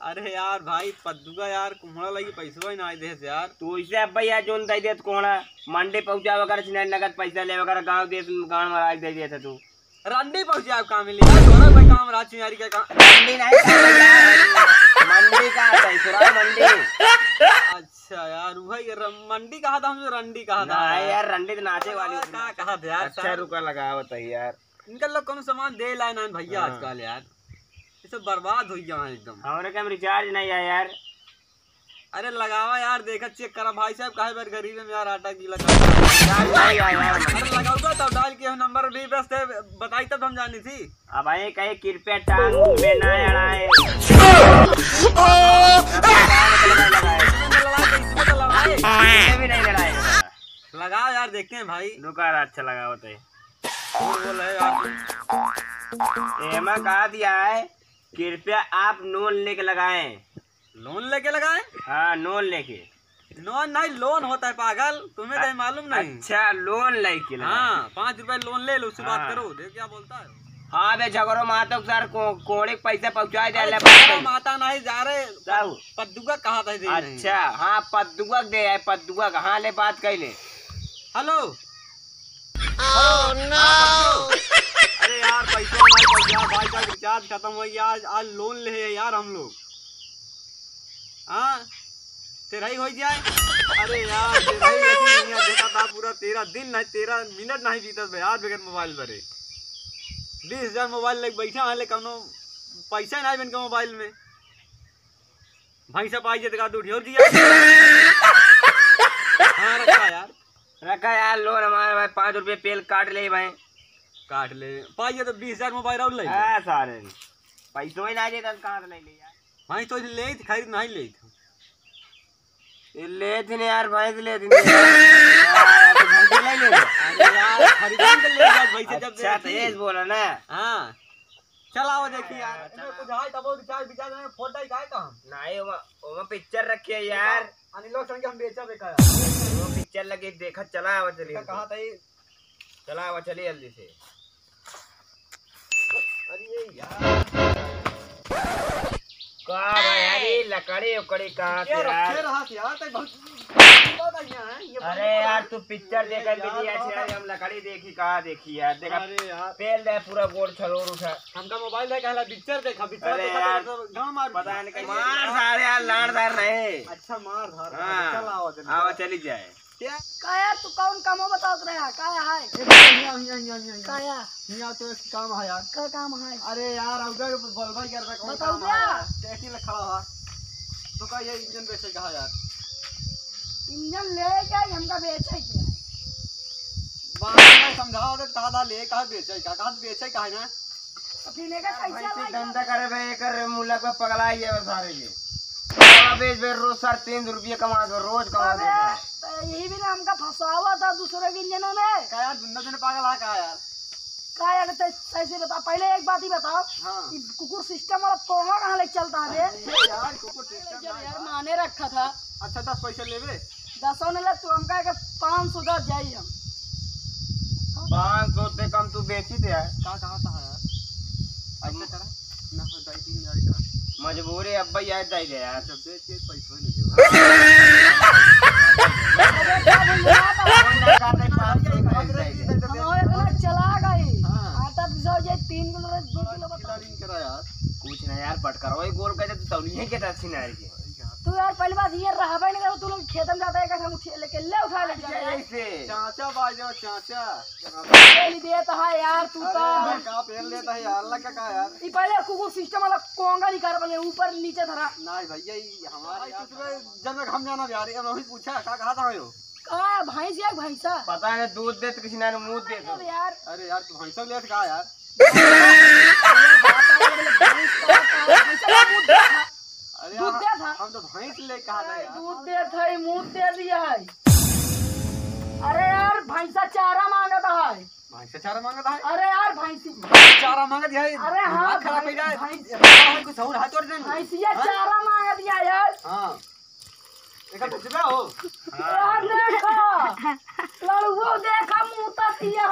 अरे यार भाई पद्दुगा यार कुम्हड़ा लगी पैसा ही ना दे यार। तू इसे अब भैया जोन दे देत कोणा मंडी पहुंचा वगैरह चिन्ह नगद पैसा ले वगैरह गांव देश गांव में राज दे देता तू रंडी पहुंचा आप काम मिली यार थोड़ा भाई काम राज चिनारी का काम मंडी नहीं मंडी का है सुरा मंडी। अच्छा यार भाई मंडी कहा था हमसे रंडी कहा था ना यार रंडी तो नाचे वाली कहा था यार। अच्छा रुका लगा बताइए यार इनका लोग कौन सामान दे लाए ना भैया आजकल यार ये सब बर्बाद हो गया एकदम। हमारे क्या रिचार्ज नहीं है यार। अरे लगावा यार देखा चेक करा भाई साहब काहे बार गरीब में यार आटा की लगा अरे लगाऊंगा तब डाल के नंबर भी बस बताई तब हम जानी थी। अब आए कहे कृपया टांग में ना अड़ाए भी नहीं लड़ाए लगाओ यार देखते हैं भाई रुका अच्छा लगा बताइए एमा कहा दिया है कृपया आप लोन लेके लगाएं। लोन लेके लगाए? हाँ लोन लेके। लोन नहीं लोन होता है पागल तुम्हें तो मालूम नहीं। अच्छा लोन लेके हाँ 5 रुपए लोन ले लो उससे बात करो देख क्या बोलता है। हाँ बे झगड़ो माता सर कोड़े पैसा पहुँचा दे माता नहीं जा रहे पद्दुगा कहा था। अच्छा हाँ पद्दुगा दे है पद्दुगा कहाँ ले बात कैले। हेलो अरे यार पैसा हमारे पास यार भाई का रिचार्ज खत्म हो गया आज लोन ले है यार हम लोग। हाँ तेरा ही हो जाए। अरे यार तेरा ही देखा था पूरा 13 दिन नहीं 13 मिनट नहीं बीता यार बगैर मोबाइल पर 20,000 मोबाइल लेके बैठा है लेकिन पैसा नहीं बन के मोबाइल में भाई सब आई जगह तो उठियो दिया। हाँ रखा यार लोन हमारे भाई 5 रुपये पेल काट ले भाई काट ले पाइए तो 20,000 मोबाइल और ले सारे पैसों ही ना दे कहाँ से ले यार भाई तो ले खरीद नहीं ले थे यार भाई ले थे यार बोला ना। हाँ चलाओ देखिए यार फोटो का नहीं पिक्चर रखी है यार अनिलों संग हम बेचा देखा वो पिक्चर लगे देखा चला आवा चलिए कहा था चला आवा चलिए जल्दी से। अरे यार का भाई लकड़ी उकड़ी कहाँ से अरे यार तू पिक्चर देखा हम लकड़ी देखी कहाँ देखी यार देखा पेल दे पूरा गोड़ छलोर उठा हमका मोबाइल देखा पिक्चर देखा पता नहीं मार धार यार लाड़ धार नहीं। अच्छा मार धार हाँ आवा चली जाए का यार तू कौन काम बताओ रहा का है का यहाँ तो काम है यार का काम है। अरे यार उधर बोलबा कर रहा कौन बताओ टैक्सी में खड़ा हुआ तो का ये इंजन बेचे कहा यार इंजन ले क्या हमका बेचे क्या बात में समझाओ दे दादा ले कहा बेचे कहा ना पीने का पैसा धंधा करे भाई कर मुल्ला को पगला है सारे ये बेच रोज 3.5 रुपये कमा दो रोज कमा दो यही भी ना हमका फंसावा था दूसरे के इंजन में क्या यार दुनिया दिन पागल है का यार का यार ऐसे बता पहले एक बात ही बताओ कुकुर सिस्टम वाला पोहा कहाँ ले चलता है यार कुकुर सिस्टम यार माने रखा था। अच्छा 10 पैसे लेवे 10 ने ले तू हमका के 500 दस जाई हम 500 से कम तू बेची थे यार कहा था यार अच्छा करा ना हो 2-3 का मजबूरी अब्बा याद दे दे यार जब दे के पैसा नहीं दे चला गई आटा पिसाओ जे 3 किलो 2 किलो बता करा यार कुछ ना यार पटकर वही गोल कहते तो तौलिए के तरह सीना है तू यार पहली बात ये रहबे नहीं कर तू लोग खेत में जाता है का हम उठे लेके ले उठा ले ऐसे चाचा बाजो चाचा पहली दे तो है यार तू तो का पेन लेता है यार लगा का यार ई पहले कुकुर सिस्टम वाला कोंगा निकाल पहले ऊपर नीचे धरा नहीं भैया ये हमारे जब हम जाना यार ये मैं पूछा का कहा था यो का भैंस या भैंसा पता है दूध दे तो किसी ने मुंह दे दो यार। अरे यार तू भैंसा ले का यार अरे हम तो भैंस ले कहा था यार दूध दे था मुंह दे दिया है। अरे यार भैंसा चारा मांगता है भैंसा चारा मांगता है। अरे यार भैंसी चारा मांगत है। अरे हाँ खराब हो जाए कुछ और हाथ और दे भैंसिया चारा मांग दिया यार। हां एक बेचबा हो यार देखो लड़ुओ देखा मुंह तक दिया